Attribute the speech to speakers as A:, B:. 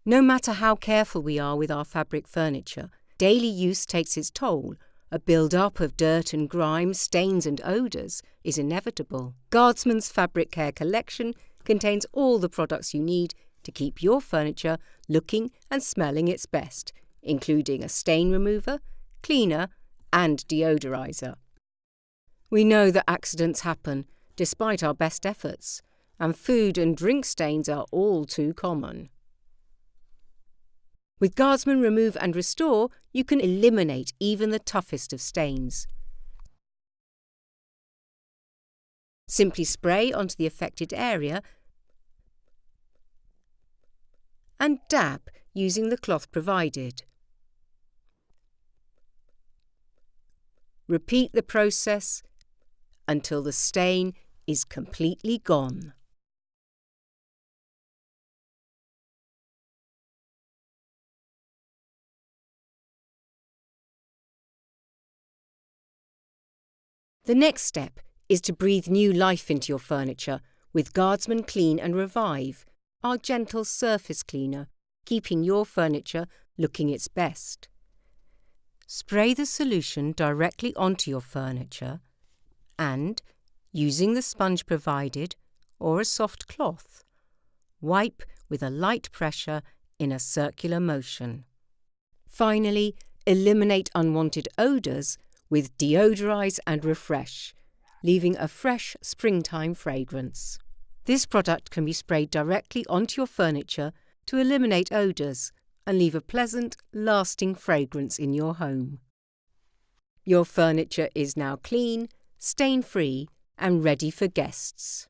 A: No matter how careful we are with our fabric furniture, daily use takes its toll. A build-up of dirt and grime, stains and odours is inevitable. Guardsman's Fabric Care collection contains all the products you need to keep your furniture looking and smelling its best, including a stain remover, cleaner and deodorizer. We know that accidents happen despite our best efforts, and food and drink stains are all too common. With Guardsman Remove and Restore, you can eliminate even the toughest of stains. Simply spray onto the affected area and dab using the cloth provided. Repeat the process until the stain is completely gone. The next step is to breathe new life into your furniture with Guardsman Clean and Revive, our gentle surface cleaner, keeping your furniture looking its best. Spray the solution directly onto your furniture and, using the sponge provided or a soft cloth, wipe with a light pressure in a circular motion. Finally, eliminate unwanted odours with Deodorize and Refresh, leaving a fresh springtime fragrance. This product can be sprayed directly onto your furniture to eliminate odours and leave a pleasant, lasting fragrance in your home. Your furniture is now clean, stain-free and ready for guests.